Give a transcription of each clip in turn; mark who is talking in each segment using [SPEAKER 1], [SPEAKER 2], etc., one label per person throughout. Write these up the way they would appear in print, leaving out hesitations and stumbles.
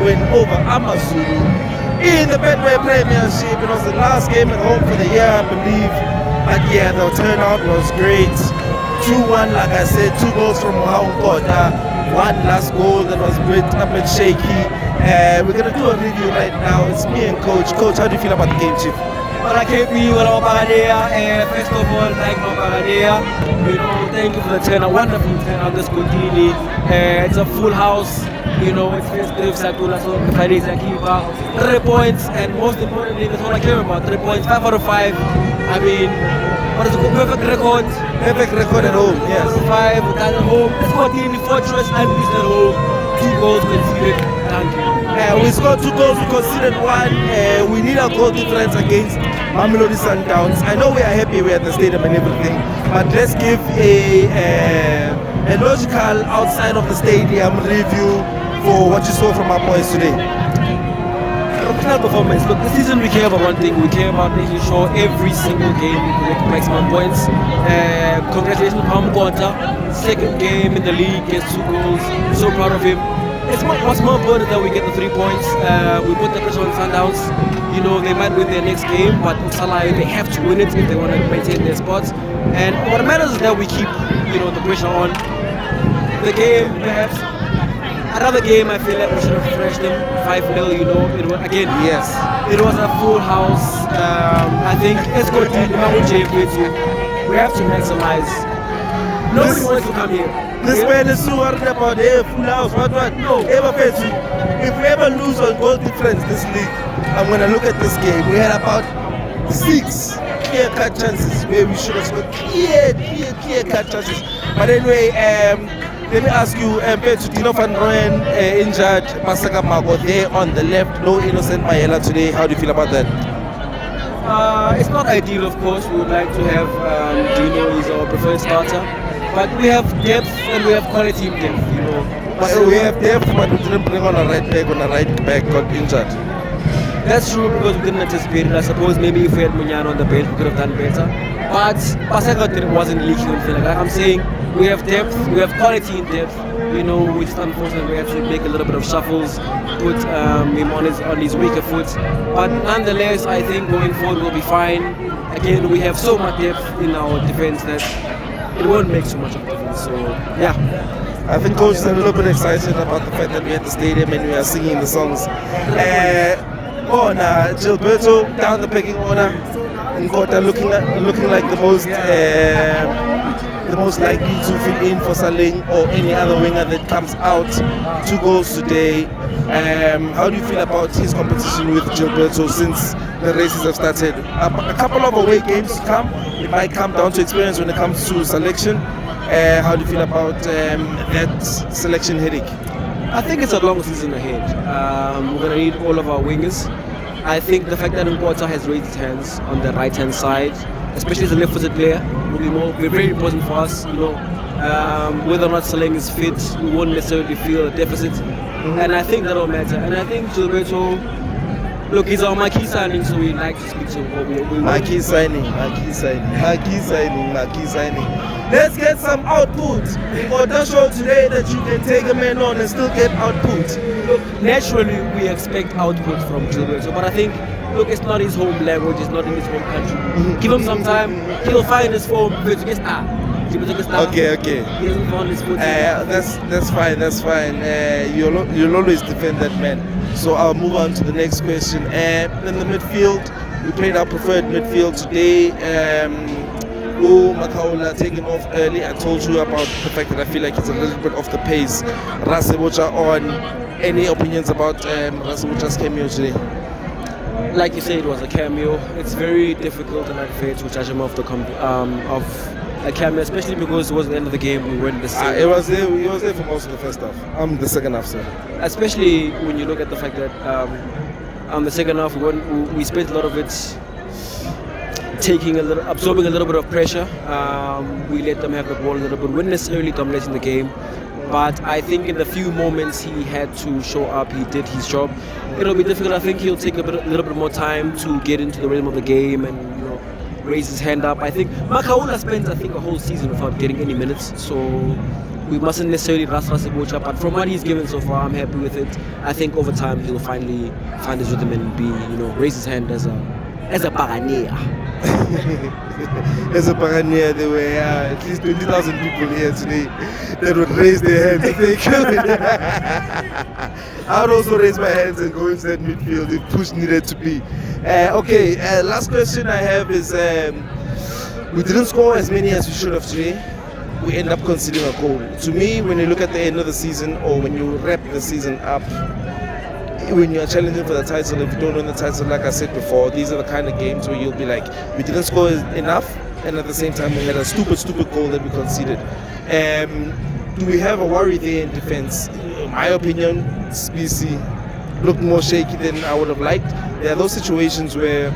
[SPEAKER 1] win over Amazulu in the Betway Premiership. It was the last game at home for the year, I believe. But yeah, the turnout was great. 2-1, like I said, 2 goals from Hong Kota, 1 last goal that was a bit shaky. We're going to do a review right now. It's me and Coach. Coach, how do you feel about the game, Chief?
[SPEAKER 2] Well, I can't be well first of all, thank you, thank you for the turnout, wonderful turnout this Kundini. It's a full house, it's festive, Sakula, so Fridays Akiba. 3 points, and most importantly, that's all I care about. 3 points, 5 out of 5. I mean, what is it called? Perfect record.
[SPEAKER 1] Perfect record at home, yes.
[SPEAKER 2] 5, we got at home. It's Kundini Fortress, and it's at home. 2 goals conceded. Thank you.
[SPEAKER 1] We scored 2 goals, we conceded 1. We need a goal difference against Amazulu Sundowns. I know we are happy we're at the stadium and everything, but let's give a logical outside of the stadium review for what you saw from our boys today.
[SPEAKER 2] Professional performance. Look, this season we care about one thing. We care about making sure every single game we collect maximum points. Congratulations to Hong Kota. Second game in the league, gets 2 goals. So proud of him. What's more important that we get the 3 points. We put the pressure on Sundowns. They might win their next game, but Salah, they have to win it if they want to maintain their spots. And what matters is that we keep, the pressure on. The game, perhaps another game, I feel like we should have thrashed them 5-0. It was, again,
[SPEAKER 1] yes,
[SPEAKER 2] it was a full house. I think it's good to we have to maximize. Nobody wants to come here.
[SPEAKER 1] This man is so worried about full house. What? No. If we ever lose on goal difference this league, I'm going to look at this game. We had about 6 clear-cut chances where we should have scored clear-cut chances. But anyway, let me ask you, Petsu, Dino van Rooyen injured, Masaka Mago there on the left, no innocent Mayela today. How do you feel about that?
[SPEAKER 2] It's not ideal, of course. We would like to have Dino is our preferred starter. But we have depth and we have quality in depth,
[SPEAKER 1] But we have depth, but we didn't bring on a right back got injured.
[SPEAKER 2] That's true because we didn't anticipate it. I suppose maybe if we had Munyana on the bench, we could have done better. But Pasaka wasn't leaking on feeling. Like I'm saying, we have depth, we have quality in depth. We just unfortunately we have to make a little bit of shuffles, put him on his weaker foot. But nonetheless, I think going forward we'll be fine. Again, we have so much depth in our defense that it won't make so much of a difference. So yeah.
[SPEAKER 1] I think Coach is a little bit excited about the fact that we're at the stadium and we are singing the songs. Gilberto down the pecking order. Nkota looking like the most likely to fill in for Saling or any other winger that comes out. 2 goals today. How do you feel about his competition with Gilberto since the races have started? A couple of away games to come. It might come down to experience when it comes to selection. How do you feel about that selection headache?
[SPEAKER 2] I think it's a long season ahead. We're going to need all of our wingers. I think the fact that Nkota has raised his hands on the right-hand side, especially as a left-footed player, will be very important for us. Whether or not Saling is fit, we won't necessarily feel a deficit. And I think that'll matter. And I think Gilberto, look, he's our marquee signing, so we like to speak to him.
[SPEAKER 1] Marquee signing. Let's get some output. Nkota showed today that you can take a man on and still get output.
[SPEAKER 2] Look, naturally we expect output from Gilberto, but I think, look, it's not his home language, it's not in his home country. Give him some time, he'll find his form. Okay. He hasn't found his foot.
[SPEAKER 1] That's fine. You'll always defend that man. So I'll move on to the next question. In the midfield, we played our preferred midfield today. Makaula taking off early. I told you about the fact that I feel like it's a little bit off the pace. Rasebocha on. Any opinions about Rasebocha's cameo today?
[SPEAKER 2] Like you said, it was a cameo. It's very difficult and unfair to judge him off of a cameo, especially because it was the end of the game. We weren't the same.
[SPEAKER 1] He was there for most of the first half. The second half, sir.
[SPEAKER 2] Especially when you look at the fact that on the second half we spent a lot of it absorbing a little bit of pressure. We let them have the ball a little bit. We weren't necessarily dominating the game, but I think in the few moments he had to show up, he did his job. It'll be difficult. I think he'll take a little bit more time to get into the rhythm of the game and raise his hand up. I think Makaula spent a whole season without getting any minutes, so we mustn't necessarily rush Sibocha, but from what he's given so far, I'm happy with it. I think over time he'll finally find his rhythm and be, raise his hand as a pioneer.
[SPEAKER 1] As a pioneer, there were at least 20,000 people here today that would raise their hands if they could. I would also raise my hands and go into that midfield if push needed to be. Last question I have is, we didn't score as many as we should have today. We end up conceding a goal. To me, when you look at the end of the season or when you wrap the season up, when you're challenging for the title, if you don't win the title, like I said before, these are the kind of games where you'll be like, we didn't score enough, and at the same time we had a stupid goal that we conceded. Do we have a worry there in defense? In my opinion, SBC looked more shaky than I would have liked. There are those situations where,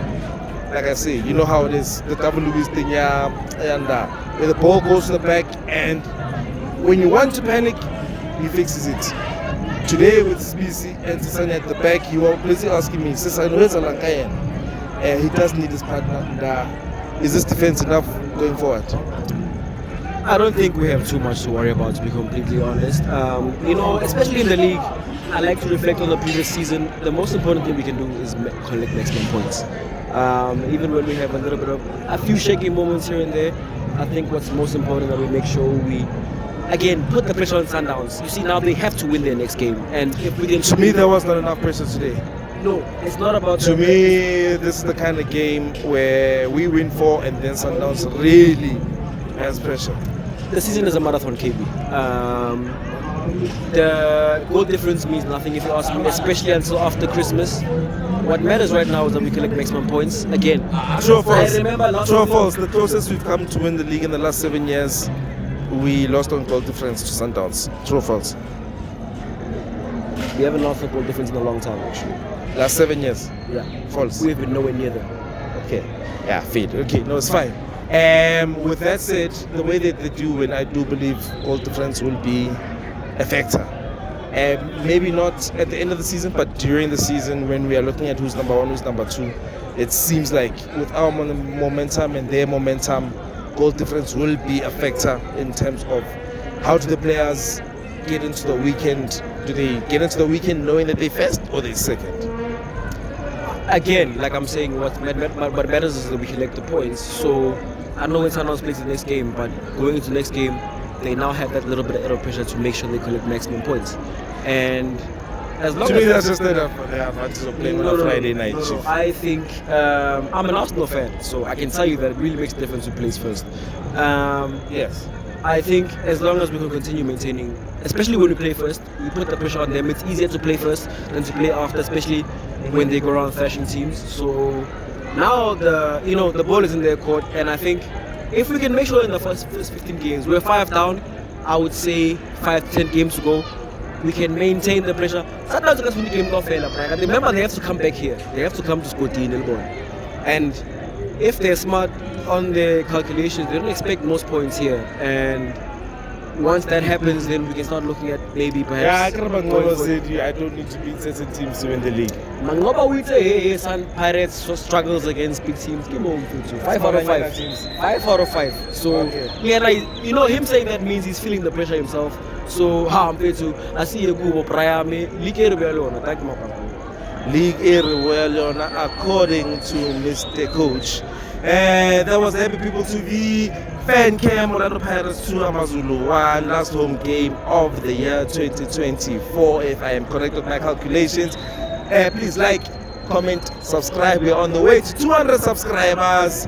[SPEAKER 1] like I say, you know how it is, the double Louis thing, and where the ball goes to the back, and when you want to panic, he fixes it. Today with SBC and Sisani at the back, you are basically asking me, Sisani, where's Alankayan? He does need his partner. And, is this defense enough going forward?
[SPEAKER 2] I don't think we have too much to worry about, to be completely honest. Especially in the league, I like to reflect on the previous season. The most important thing we can do is collect maximum points. Even when we have a few shaky moments here and there, I think what's most important that we make sure we, again, put the pressure on Sundowns. You see, now they have to win their next game, and if we didn't,
[SPEAKER 1] to me, there was not enough pressure today.
[SPEAKER 2] No, it's not about.
[SPEAKER 1] To me, this is the kind of game where we win 4 and then Sundowns really has pressure.
[SPEAKER 2] The season is a marathon, KB. The goal difference means nothing if you ask me, especially until after Christmas. What matters right now is that we collect maximum points. Again,
[SPEAKER 1] true or false?
[SPEAKER 2] I remember last
[SPEAKER 1] true or false? The closest we've come to win the league in the last 7 years, we lost on goal difference to Sundowns. True or false?
[SPEAKER 2] We haven't lost on goal difference in a long time, actually.
[SPEAKER 1] Last 7 years?
[SPEAKER 2] Yeah.
[SPEAKER 1] False.
[SPEAKER 2] We've been nowhere near them.
[SPEAKER 1] Okay. Yeah, fade. Okay, no, it's fine. With that said, the way that they do win, I do believe goal difference will be a factor. Maybe not at the end of the season, but during the season when we are looking at who's number 1, who's number 2, it seems like with our momentum and their momentum, goal difference will be a factor in terms of how do the players get into the weekend. Do they get into the weekend knowing that they're first or they're second?
[SPEAKER 2] Again, like I'm saying, what matters is that we collect the points. So I know when Sundowns plays the next game, but going into the next game, they now have that little bit of extra pressure to make sure they collect maximum points. And as long
[SPEAKER 1] to
[SPEAKER 2] as
[SPEAKER 1] me, that's just the advantage of playing on a Friday night.
[SPEAKER 2] No. I think I'm an Arsenal fan, so I can tell you that it really makes a difference who plays first.
[SPEAKER 1] Yes.
[SPEAKER 2] I think as long as we can continue maintaining, especially when we play first, we put the pressure on them. It's easier to play first than to play after, especially when they go around thrashing teams. So now the ball is in their court, and I think if we can make sure in the first 15 games we're 5 down, I would say 5 to 10 games to go, we can maintain the pressure. Sometimes because we need to fail up, right? And remember, they have to come back here. They have to come to Scotland, and if they're smart on their calculations, they don't expect most points here. And once that happens, then we can start looking at maybe perhaps.
[SPEAKER 1] Yeah, I said I don't need to beat certain teams to win the league.
[SPEAKER 2] Mangoba we say Sun Pirates struggles against big teams. Give him 5 out of 5. 5 out of 5. So him saying that means he's feeling the pressure himself. So I'm fair to I see a good prior me league area. Thank you,
[SPEAKER 1] League area according to Mr. Coach. That was Happy People TV fan cam Orlando Pirates to Amazulu 1 last home game of the year 2024, if I am correct with my calculations. Please like, comment, subscribe. We're on the way to 200 subscribers.